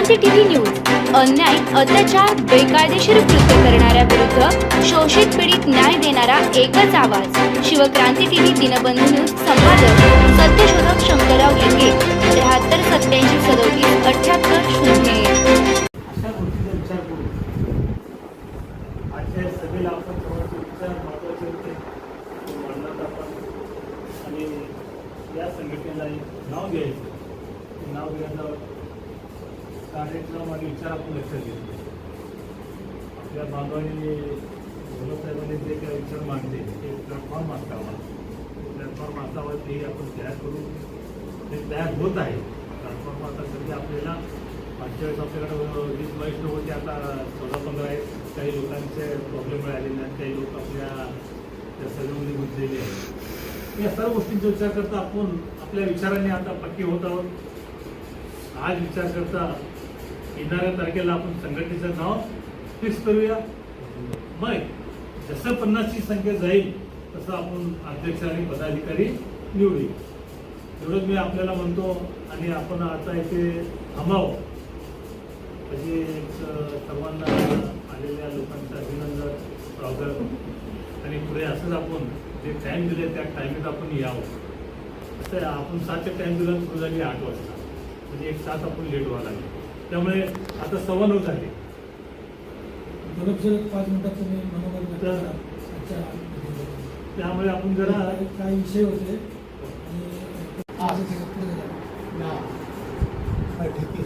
Shivkranti TV news अन्याय, अत्याचार, बेकायदेशीर कृत्य करणाऱ्या विरुद्ध शोषित पीडित न्याय देणारा एकच आवाज। शिवक्रांती टीव्ही दिनबंधू न्यूज संपादक सत्यशोधक शंकरराव लिंगे 73 87 37 78 0। अशा गोष्टीचा विचार करू। आजच्या सभेला आपण थोडासा विचार महत्त्वाचे होते मांडण्यात आपण आणि या संघटनेला एक नाव द्यायचं, ते नाव दिल्याचं कार्यक्रम आणि विचार आपण लक्षात घेतले। आपल्या बांधवांनी साहेबांनी जे काही विचार मांडले ते प्लॅटफॉर्म असावा, प्लॅटफॉर्म असावा ते आपण तयार करू, ते तयार होत आहे प्लॅटफॉर्म। आता सध्या आपल्याला मागच्या वेळेस आपल्याकडे 20 22 होते, आता 14-15 आहेत। काही लोकांचे प्रॉब्लेम मिळालेले आहेत, काही लोक आपल्या त्या सगळ्यामध्ये गुंतलेले आहेत। या सर्व गोष्टींचा विचार करता आपण आपल्या विचारांनी आता पक्की होत आहोत। आज विचार करता येणाऱ्या तारखेला आपण संघटनेचं नाव फिक्स करूया। मग जसं 50ची संख्या जाईल तसं आपण अध्यक्ष आणि पदाधिकारी निवडूया, एवढंच मी आपल्याला म्हणतो। आणि आपण आता इथे थांबावं म्हणजे सर्वांना आलेल्या लोकांचं अभिनंदन, स्वागत आणि पुढे असंच आपण जे टाईम दिले त्या टायमिंग आपण यावं। असं आपण 7च्या टाईम दिला सुरू झाली 8 वाजता, म्हणजे 1 तास आपण लेट व्हायला लागले। त्यामुळे आता 9:15 झाले। 5 मिनिटात तुम्ही मनोबल त्यामुळे आपण जरा काही विषय होते आणि ठीक आहे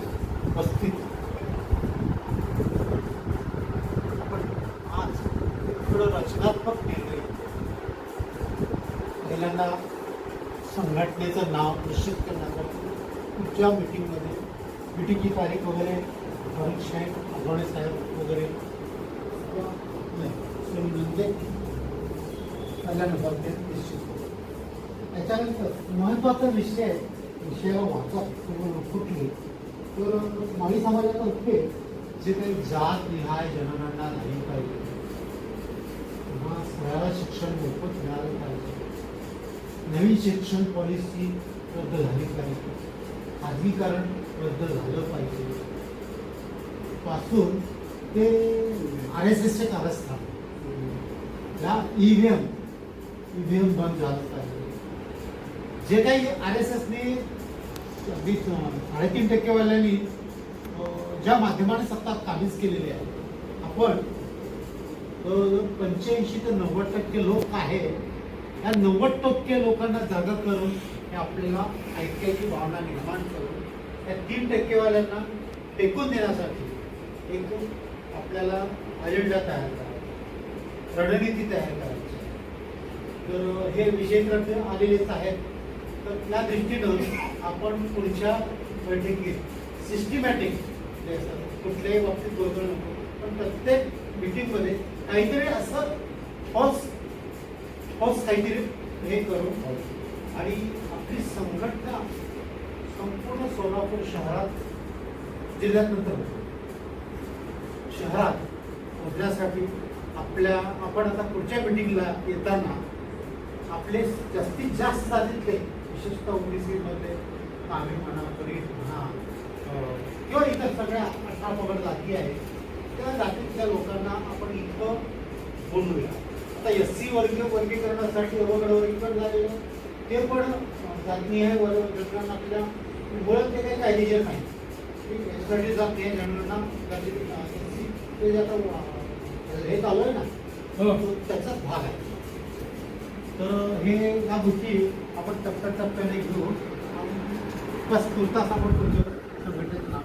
35 आज थोडं रचनात्मक निर्णय। पहिल्यांदा संघटनेचं नाव निश्चित करण्यासाठी पुढच्या मीटिंगची तारीख वगैरे फरुख शेख अभोणे साहेब वगैरे म्हणजे पहिल्या नंबरचे निश्चित। त्याच्यानंतर महत्त्वाचा विषयाला वाचा कुठली तर माळी समाजातर्फे जे काही जात निहाय जनगणना झाली पाहिजे किंवा सगळ्याला शिक्षण मोफत मिळालं पाहिजे, नवीन शिक्षण पॉलिसी रद्द झाली पाहिजे, खाजगीकरण रद्द झालं पाहिजे, पासून ते RSSचे कारस्थान या ईव्हीएम बंद झालं पाहिजे। जे काही RSSने 3.5% वाल्यांनी ज्या माध्यमाने सत्ता काबीज केलेली आहे, आपण 85 ते 90% लोक आहे, या 90% लोकांना जागा करून हे आपल्याला ऐक्याची भावना निर्माण करून त्या 3% वाल्यांना टेकून देण्यासाठी एक आपल्याला अजेंडा तयार करायचा, रणनीती तयार करायची। तर हे विषय तर आलेलेच आहेत। तर त्या दृष्टीनं आपण पुढच्या बैठकीत सिस्टमॅटिक कुठल्याही बाबतीत गोंधळ नको, पण प्रत्येक मीटिंगमध्ये काहीतरी असं ठोस काहीतरी हे करून आणि आपली संघटना संपूर्ण सोलापूर शहरात जिल्ह्यानंतर शहरात पोहोचण्यासाठी आपण आता पुढच्या मीटिंगला येताना आपले जास्तीत जास्त जातीतले विशेषतः OBC मध्ये कामी म्हणा, परीट म्हणा किंवा इतर सगळ्या 18 पगड जाती आहेत, त्या जातीतल्या लोकांना आपण इथं बोलूया। आता SC वर्गीकरणासाठी वर्गीकरण झालेलं ते पण जातीय वर्गीकरण आपल्या मुळात ते काही कायदेशीर नाही। यासाठी जातीय जनगणना ते जे आता हे चालू आहे ना, त्याचाच भाग आहे। तर हे या गोष्टी आपण टप्प्याटप्प्याने घेऊन बस तुर्तास आपण तुमच्या संघटनेचं नाव